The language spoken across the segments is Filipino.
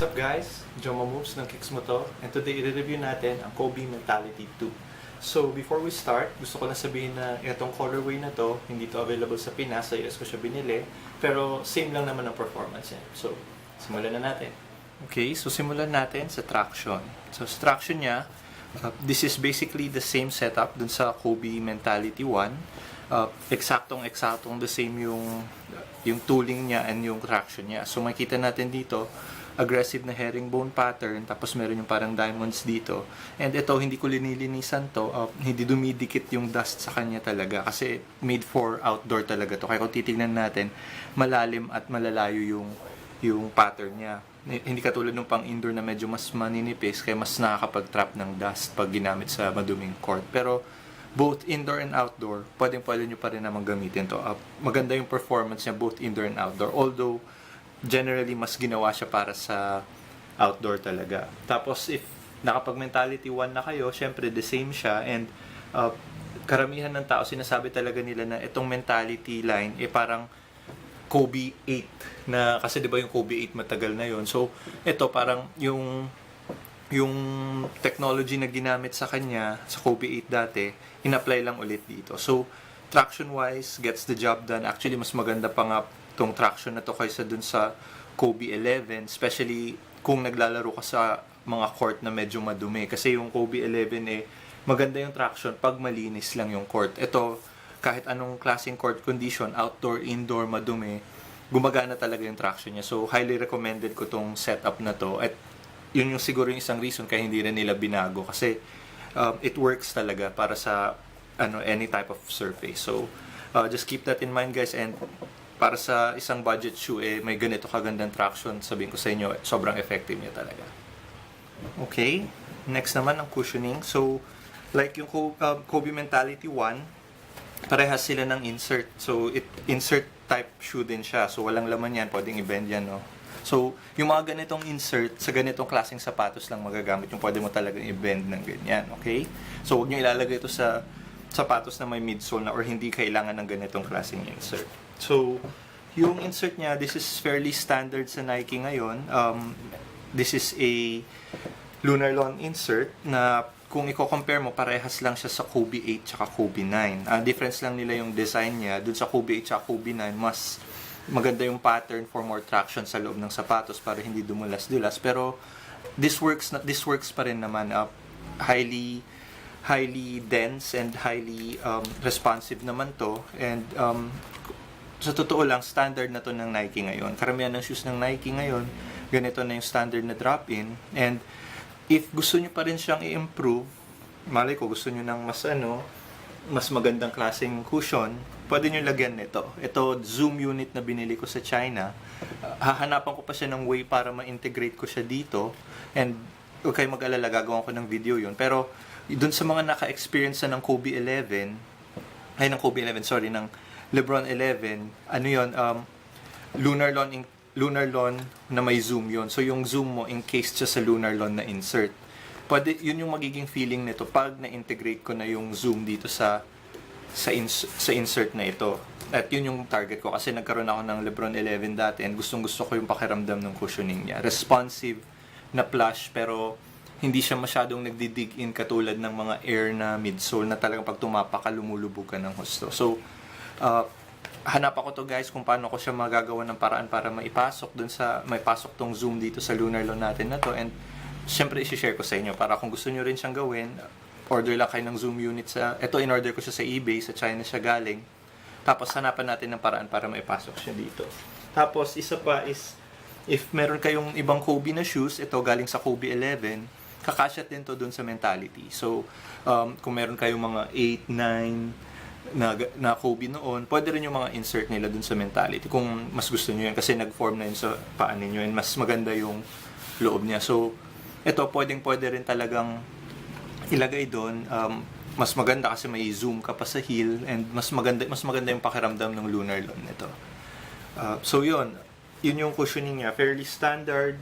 up guys? Joma Moves ng Kicks Mo To, and today i-review natin ang Kobe Mentality 2. So before we start, gusto ko lang sabihin na itong colorway na to, hindi to available sa Pinas, sa US ko siya binili, pero same lang naman ang performance niya. So simulan na natin. Okay, so simulan natin sa traction. So sa traction niya, this is basically the same setup dun sa Kobe Mentality 1. Eksaktong the same yung tooling niya and yung traction niya. So makita natin dito, aggressive na herringbone pattern, tapos meron yung parang diamonds dito. And ito, hindi ko linilinisan to, hindi dumidikit yung dust sa kanya talaga kasi made for outdoor talaga to. Kaya kung titignan natin, malalim at malalayo yung pattern niya. Hindi katulad ng pang indoor na medyo mas maninipis, kaya mas nakakapag-trap ng dust pag ginamit sa maduming court. Pero both indoor and outdoor, pwede nyo pa rin naman gamitin to. Maganda yung performance niya both indoor and outdoor. Although, generally, mas ginawa siya para sa outdoor talaga. Tapos, if nakapag-mentality 1 na kayo, syempre, the same siya. And karamihan ng tao, sinasabi talaga nila na itong mentality line, parang Kobe 8. Kasi di ba yung Kobe 8 matagal na yon. So, ito parang yung technology na ginamit sa kanya, sa Kobe 8 dati, in-apply lang ulit dito. So, traction-wise, gets the job done. Actually, mas maganda pa nga itong traction na to kaysa dun sa Kobe 11, especially kung naglalaro ka sa mga court na medyo madumi. Kasi yung Kobe 11 maganda yung traction pag malinis lang yung court. Ito, kahit anong klaseng court condition, outdoor, indoor, madumi, gumagana talaga yung traction niya. So, highly recommended ko tong setup na to. At yun yung siguro yung isang reason kaya hindi rin nila binago. Kasi it works talaga para sa any type of surface. So, just keep that in mind guys. And para sa isang budget shoe, may ganito kagandang traction. Sabihin ko sa inyo, sobrang effective niya talaga. Okay, next naman ang cushioning. So, like yung Kobe Mentality 1, parehas sila ng insert. So, insert type shoe din siya. So, walang laman yan. Pwedeng i-bend yan, no? So, yung mga ganitong insert, sa ganitong klaseng sapatos lang magagamit. Yung pwede mo talagang i-bend ng ganyan, okay? So, huwag nyo ilalagay ito sa sapatos na may midsole na or hindi kailangan ng ganitong klaseng insert. So, yung insert niya, this is fairly standard sa Nike ngayon. This is a Lunarlon insert na kung i-compare mo, parehas lang siya sa Kobe 8 tsaka Kobe 9. Difference lang nila yung design niya. Dun sa Kobe 8 tsaka Kobe 9, mas maganda yung pattern for more traction sa loob ng sapatos para hindi dumulas-dulas. Pero this works pa rin naman. Highly dense and highly responsive naman to. And sa totoo lang, standard na to ng Nike ngayon. Karamihan ng shoes ng Nike ngayon, ganito na yung standard na drop-in. And if gusto nyo pa rin siyang i-improve, malay ko gusto nyo ng mas magandang klaseng cushion, pwede nyo lagyan nito. Ito, Zoom unit na binili ko sa China. Hahanapan ko pa siya ng way para ma-integrate ko siya dito. And huwag kayo mag-alala, gagawin ko ng video yun. Pero dun sa mga naka-experience na ng Kobe 11, ng LeBron 11, Lunarlon na may zoom yon. So yung zoom mo encased siya sa Lunarlon na insert. Pwede, yun yung magiging feeling nito pag na-integrate ko na yung zoom dito sa insert na ito. At yun yung target ko kasi nagkaroon ako ng LeBron 11 dati and gustong-gusto ko yung pakiramdam ng cushioning niya. Responsive na plush pero hindi siya masyadong nagdi-dig in katulad ng mga Air na midsole na talagang pag tumapak ka, lumulubog ka ng husto. So, hanap ako to guys kung paano ko siya magagawa ng paraan para maipasok may pasok tong zoom dito sa Lunarlon natin na to. And syempre i-share ko sa inyo para kung gusto nyo rin siyang gawin, order lang kayo ng zoom unit ito in-order ko siya sa eBay, sa China siya galing. Tapos hanapan natin ng paraan para maipasok siya dito. Tapos isa pa is, if meron kayong ibang Kobe na shoes, ito galing sa Kobe 11, kakasya din to dun sa mentality. So, kung meron kayong mga 8, 9, na Kobe noon, pwede rin yung mga insert nila dun sa mentality kung mas gusto nyo yan kasi nag-form na yun sa paan ninyo and mas maganda yung loob niya. So, ito pwede rin talagang ilagay doon. Mas maganda kasi may zoom ka pa sa heel and mas maganda yung pakiramdam ng Lunarlon nito. So yun yung cushioning niya, fairly standard.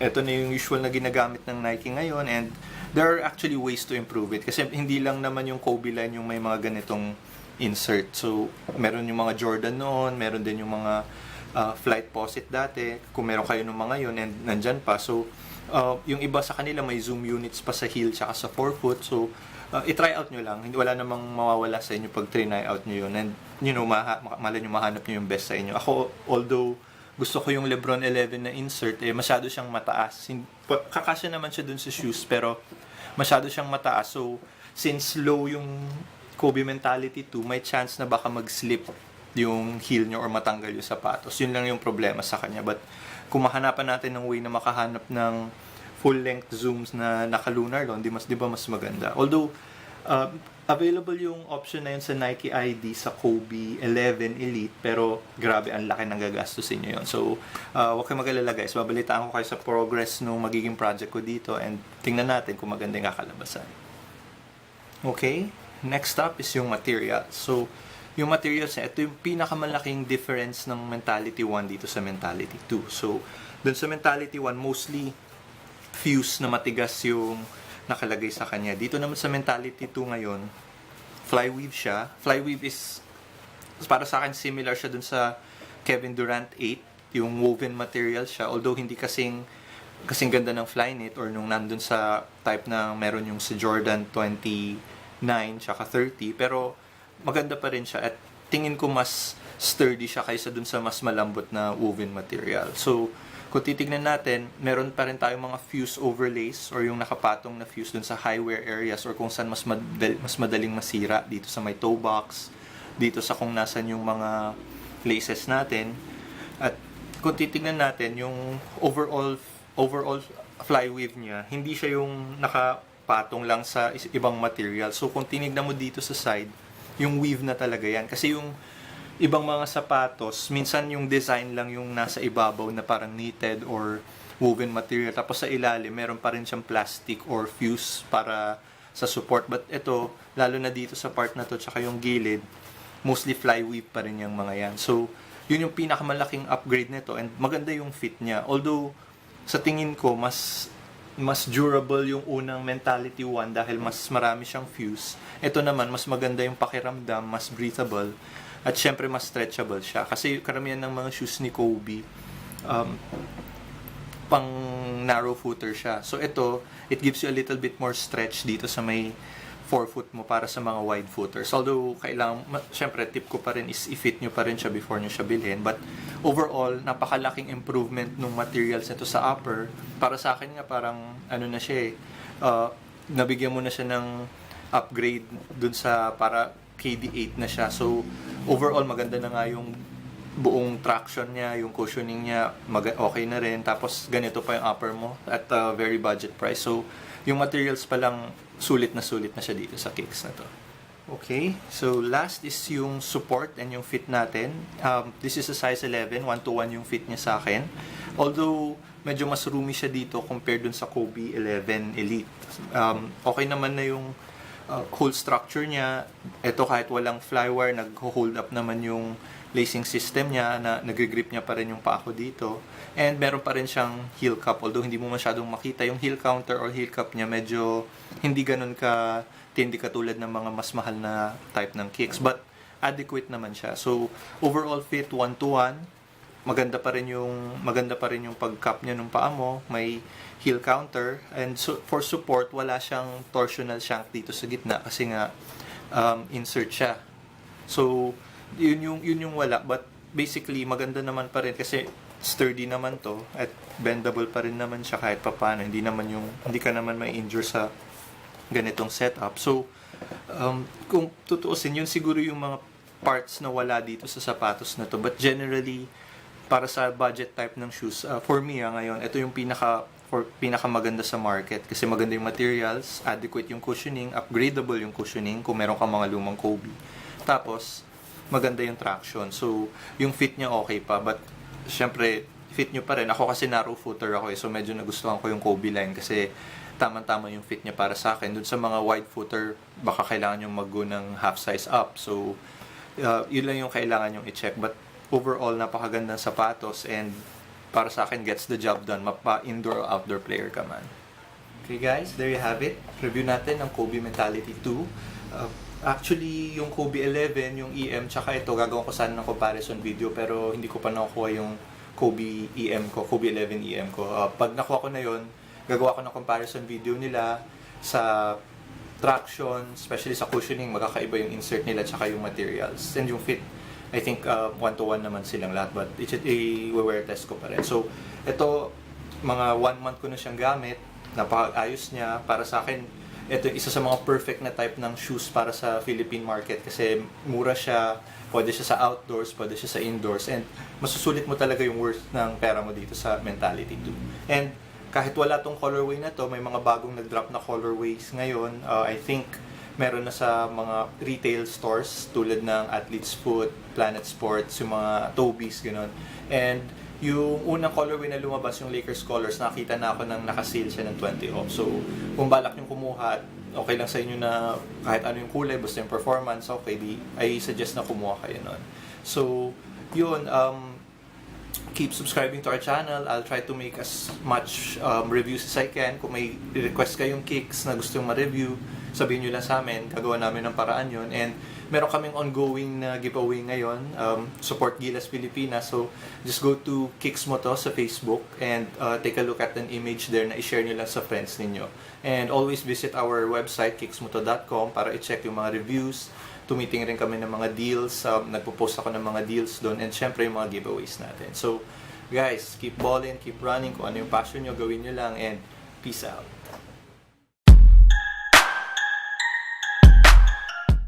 Ito na yung usual na ginagamit ng Nike ngayon and there are actually ways to improve it kasi hindi lang naman yung Kobe line yung may mga ganitong insert. So, meron yung mga Jordan noon, meron din yung mga flight posit dati, kung meron kayo ng mga yun, and nandyan pa. So, yung iba sa kanila may zoom units pa sa heel tsaka sa forefoot. So, i-try out nyo lang. Wala namang mawawala sa inyo pag try out nyo yun. And, malay nyo mahanap nyo yung best sa inyo. Ako, although gusto ko yung Lebron 11 na insert, masyado siyang mataas. Kakasya naman siya dun sa shoes, pero masyado siyang mataas. So, since low yung Kobe Mentality 2, may chance na baka mag-slip yung heel nyo or matanggal yung sapatos. Yun lang yung problema sa kanya. But kung mahanapan natin ng way na makahanap ng full-length zooms na naka-lunar doon, di ba mas maganda? Although, available yung option na yun sa Nike ID sa Kobe 11 Elite, pero grabe, ang laki ng gagastusin nyo yun. So, huwag kayo mag-alala guys. Babalitaan ko kayo sa progress ng magiging project ko dito and tingnan natin kung maganda yung kakalabasan. Okay, next up is yung material. So, yung materials, ito yung pinakamalaking difference ng Mentality 1 dito sa Mentality 2. So, dun sa Mentality 1, mostly fuse na matigas yung nakalagay sa kanya. Dito naman sa Mentality 2 ngayon, flyweave siya. Flyweave is, para sa akin, similar siya dun sa Kevin Durant 8, yung woven material siya. Although hindi kasing ganda ng Flyknit or nung nandun sa type na meron yung sa Jordan 29 tsaka 30. Pero maganda pa rin siya at tingin ko mas sturdy siya kaysa dun sa mas malambot na woven material. So, kung titignan natin, meron pa rin tayong mga fuse overlays or yung nakapatong na fuse dun sa high wear areas or kung saan mas madaling masira dito sa may toe box, dito sa kung nasan yung mga laces natin. At kung titignan natin, yung overall flyweave niya, hindi siya yung nakapatong lang sa ibang material. So, kung tinignan mo dito sa side, yung weave na talaga yan. Kasi yung ibang mga sapatos, minsan yung design lang yung nasa ibabaw na parang knitted or woven material. Tapos sa ilalim, meron pa rin siyang plastic or fuse para sa support. But ito, lalo na dito sa part na to, tsaka yung gilid, mostly flyweave pa rin yung mga yan. So, yun yung pinakamalaking upgrade nito and maganda yung fit niya. Although, sa tingin ko, mas durable yung unang Mentality 1 dahil mas marami siyang fuse. Ito naman, mas maganda yung pakiramdam, mas breathable, at syempre mas stretchable siya. Kasi karamihan ng mga shoes ni Kobe, pang narrow footer siya. So ito, it gives you a little bit more stretch dito sa may forefoot mo para sa mga wide footers. Although, syempre, tip ko pa rin is i-fit nyo pa rin siya before nyo siya bilhin. But, overall, napakalaking improvement ng materials nito sa upper. Para sa akin nga, parang, na siya nabigyan mo na siya ng upgrade dun sa, para KD8 na siya. So, overall, maganda na nga yung buong traction niya, yung cushioning niya, okay na rin. Tapos, ganito pa yung upper mo at a very budget price. So, yung materials pa lang, sulit na siya dito sa kicks na to. Okay, so last is yung support and yung fit natin. This is a size 11, 1-to-1 yung fit niya sa akin. Although, medyo mas roomy siya dito compared dun sa Kobe 11 Elite. Okay naman na yung whole structure niya. Ito kahit walang flywire, nag-hold up naman yung lacing system niya, na nag-grip niya pa rin yung paa ko dito. And meron pa rin siyang heel cup, although hindi mo masyadong makita yung heel counter or heel cup niya, medyo hindi ganun ka tindi katulad ng mga mas mahal na type ng kicks, but adequate naman siya. So overall fit 1-to-1, maganda pa rin yung pag-cup niya ng paa mo, may heel counter, and so for support wala siyang torsional shank dito sa gitna kasi nga insert siya. So yun yung wala, but basically maganda naman pa rin kasi sturdy naman to at bendable pa rin naman siya kahit papaano. Hindi ka naman mai-injure sa ganitong setup. So, kung tutuusin, yun siguro yung mga parts na wala dito sa sapatos na to. But generally, para sa budget type ng shoes, for me ngayon, ito yung pinakamaganda sa market kasi maganda yung materials, adequate yung cushioning, upgradable yung cushioning kung meron ka mga lumang Kobe. Tapos, maganda yung traction. So, yung fit niya okay pa, but syempre, fit nyo pa rin. Ako kasi narrow footer ako so medyo nagustuhan ko yung Kobe line kasi tama-tama yung fit niya para sa akin. Dun sa mga wide footer, baka kailangan yung mag-go ng half size up. So, yun lang yung kailangan yung i-check. But overall, napakagandang sapatos and para sa akin, gets the job done. Mapa-indoor or outdoor player ka man. Okay guys, there you have it. Review natin ng Kobe Mentality 2. Actually, yung Kobe 11, yung EM, tsaka ito, gagawin ko sana ng comparison video pero hindi ko pa nakuha yung Kobe EM ko, Kobe 11 EM ko. Pag nakuha ko na yon, gagawa ko ng comparison video nila sa traction, especially sa cushioning, magkakaiba yung insert nila tsaka yung materials. And yung fit, I think 1-to-1 naman silang lahat, but i-wear test ko pa rin. So, ito, mga 1 month ko na siyang gamit, napaka-ayos niya. Para sa akin, ito isa sa mga perfect na type ng shoes para sa Philippine market kasi mura siya, pwede siya sa outdoors, pwede siya sa indoors, and masusulit mo talaga yung worth ng pera mo dito sa Mentality 2. And kahit wala tong colorway na to, may mga bagong nag-drop na colorways ngayon. I think meron na sa mga retail stores tulad ng Athlete's Foot, Planet Sports, yung mga Tobies, gano'n. And yung unang colorway na lumabas, yung Lakers colors, nakita na ako nang naka-sale siya ng 20 off. So, kung balak yung kumuha, okay lang sa inyo na kahit ano yung kulay, basta yung performance, okay, I suggest na kumuha kayo nun. So, yun, keep subscribing to our channel. I'll try to make as much reviews as I can. Kung may request kayong kicks na gusto yung ma-review, sabihin nyo lang sa amin, gagawa namin ng paraan yun. And meron kaming ongoing na giveaway ngayon, support Gilas Pilipinas. So, just go to Kicks mo to sa Facebook and take a look at an image there na i-share nyo lang sa friends ninyo. And always visit our website, kicksmoto.com, para i-check yung mga reviews. Tumiting rin kami ng mga deals, nagpo-post ako ng mga deals doon, and syempre yung mga giveaways natin. So, guys, keep balling, keep running. Kung ano yung passion nyo, gawin nyo lang, and peace out.